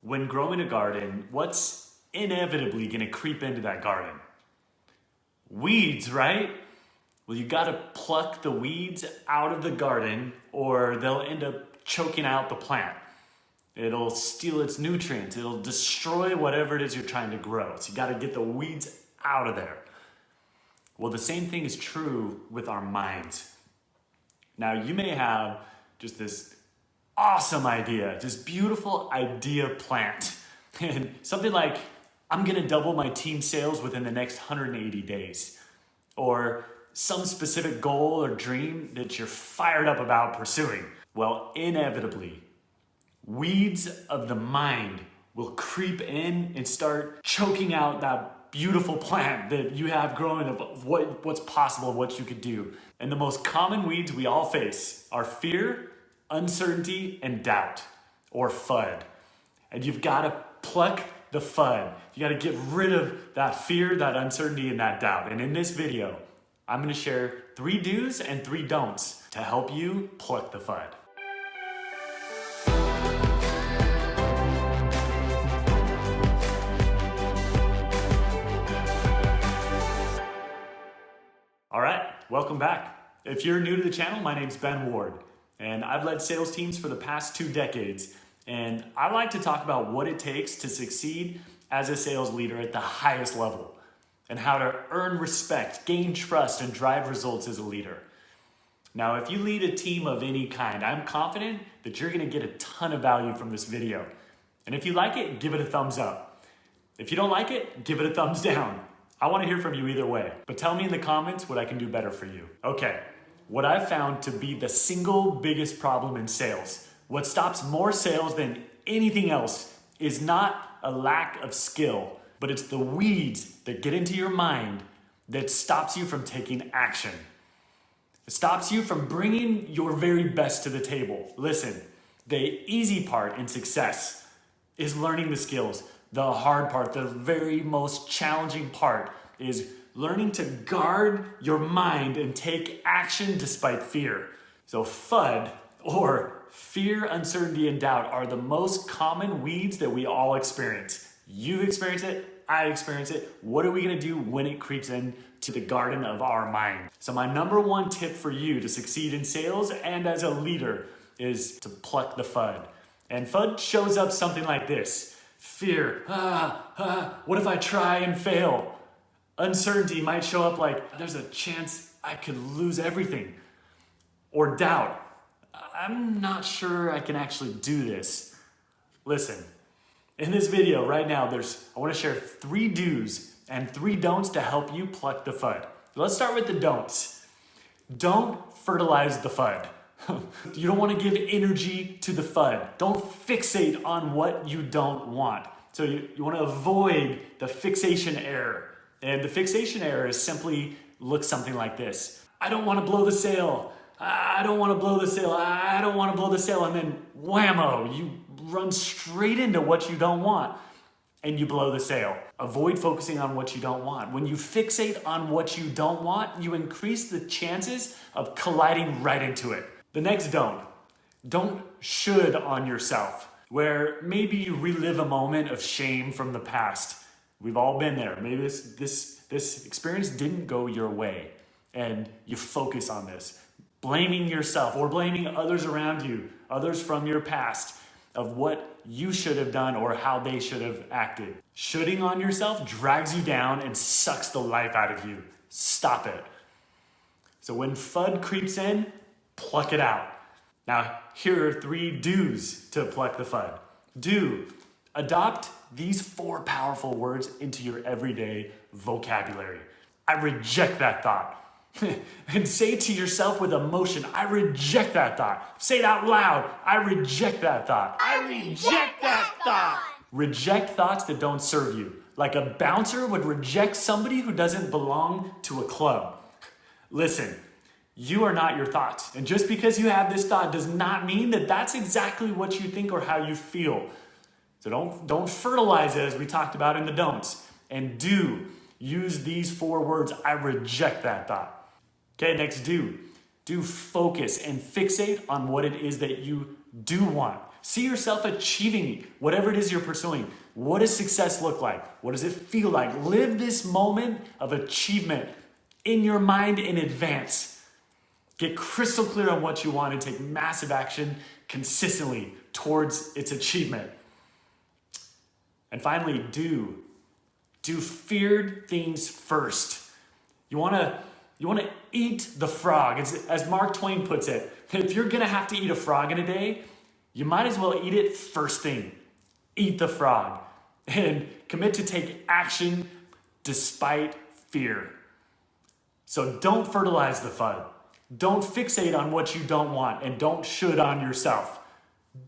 When growing a garden, what's inevitably gonna creep into that garden? Weeds, right? Well, you gotta pluck the weeds out of the garden or they'll end up choking out the plant. It'll steal its nutrients. It'll destroy whatever it is you're trying to grow. So you gotta get the weeds out of there. Well, the same thing is true with our minds. Now, you may have just this awesome idea, this beautiful idea plant, and something like, I'm gonna double my team sales within the next 180 days, or some specific goal or dream that you're fired up about pursuing. Well, inevitably, weeds of the mind will creep in and start choking out that beautiful plant that you have growing of what's possible, what you could do. And the most common weeds we all face are fear, uncertainty, and doubt, or FUD. And you've got to pluck the FUD. You got to get rid of that fear, that uncertainty, and that doubt. And in this video, I'm going to share 3 do's and 3 don'ts to help you pluck the FUD. All right, welcome back. If you're new to the channel, my name's Ben Ward, and I've led sales teams for the past 2 decades. And I like to talk about what it takes to succeed as a sales leader at the highest level, and how to earn respect, gain trust, and drive results as a leader. Now, if you lead a team of any kind, I'm confident that you're gonna get a ton of value from this video. And if you like it, give it a thumbs up. If you don't like it, give it a thumbs down. I wanna hear from you either way, but tell me in the comments what I can do better for you. Okay, what I've found to be the single biggest problem in sales, what stops more sales than anything else, is not a lack of skill, but it's the weeds that get into your mind that stops you from taking action. It stops you from bringing your very best to the table. Listen, the easy part in success is learning the skills. The hard part, the very most challenging part, is learning to guard your mind and take action despite fear. So FUD, or fear, uncertainty, and doubt, are the most common weeds that we all experience. You experience it, I experience it. What are we gonna do when it creeps into the garden of our mind? So my number 1 tip for you to succeed in sales and as a leader is to pluck the FUD. And FUD shows up something like this. Fear, what if I try and fail? Uncertainty might show up like, there's a chance I could lose everything. Or doubt, I'm not sure I can actually do this. Listen, in this video right now, I wanna share 3 do's and 3 don'ts to help you pluck the FUD. Let's start with the don'ts. Don't fertilize the FUD. You don't want to give energy to the FUD. Don't fixate on what you don't want. So you want to avoid the fixation error. And the fixation error is simply looks something like this. I don't want to blow the sale. I don't want to blow the sale. I don't want to blow the sale. And then whammo, you run straight into what you don't want and you blow the sale. Avoid focusing on what you don't want. When you fixate on what you don't want, you increase the chances of colliding right into it. The next don't should on yourself, where maybe you relive a moment of shame from the past. We've all been there. Maybe this experience didn't go your way and you focus on this, blaming yourself or blaming others around you, others from your past, of what you should have done or how they should have acted. Shoulding on yourself drags you down and sucks the life out of you. Stop it. So when FUD creeps in, pluck it out. Now, here are 3 do's to pluck the FUD. Do, adopt these 4 powerful words into your everyday vocabulary. I reject that thought. And say to yourself with emotion, I reject that thought. Say it out loud. I reject that thought. I reject that thought. Reject thoughts that don't serve you. Like a bouncer would reject somebody who doesn't belong to a club. Listen, you are not your thoughts. And just because you have this thought does not mean that that's exactly what you think or how you feel. So don't fertilize it, as we talked about in the don'ts. And do use these 4 words. I reject that thought. Okay, next do. Do focus and fixate on what it is that you do want. See yourself achieving whatever it is you're pursuing. What does success look like? What does it feel like? Live this moment of achievement in your mind in advance. Get crystal clear on what you want and take massive action consistently towards its achievement. And finally, do feared things first. You want to eat the frog. As Mark Twain puts it, if you're going to have to eat a frog in a day, you might as well eat it first thing. Eat the frog and commit to take action despite fear. So don't fertilize the FUD. Don't fixate on what you don't want and don't should on yourself.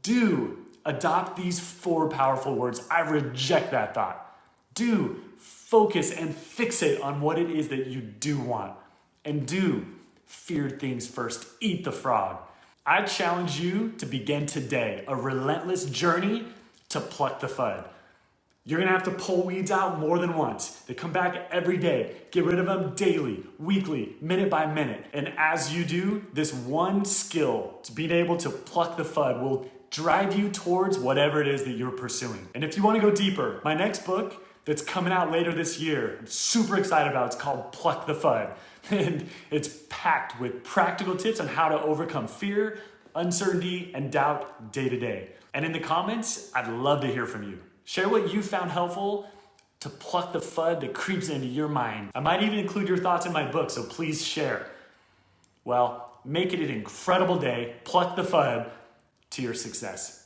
Do adopt these 4 powerful words. I reject that thought. Do focus and fixate on what it is that you do want. And do feared things first. Eat the frog. I challenge you to begin today a relentless journey to pluck the FUD. You're gonna have to pull weeds out more than once. They come back every day. Get rid of them daily, weekly, minute by minute. And as you do, this one skill to being able to pluck the FUD will drive you towards whatever it is that you're pursuing. And if you wanna go deeper, my next book that's coming out later this year, I'm super excited about, it's called Pluck the FUD. And it's packed with practical tips on how to overcome fear, uncertainty, and doubt day to day. And in the comments, I'd love to hear from you. Share what you found helpful to pluck the FUD that creeps into your mind. I might even include your thoughts in my book, so please share. Well, make it an incredible day. Pluck the FUD to your success.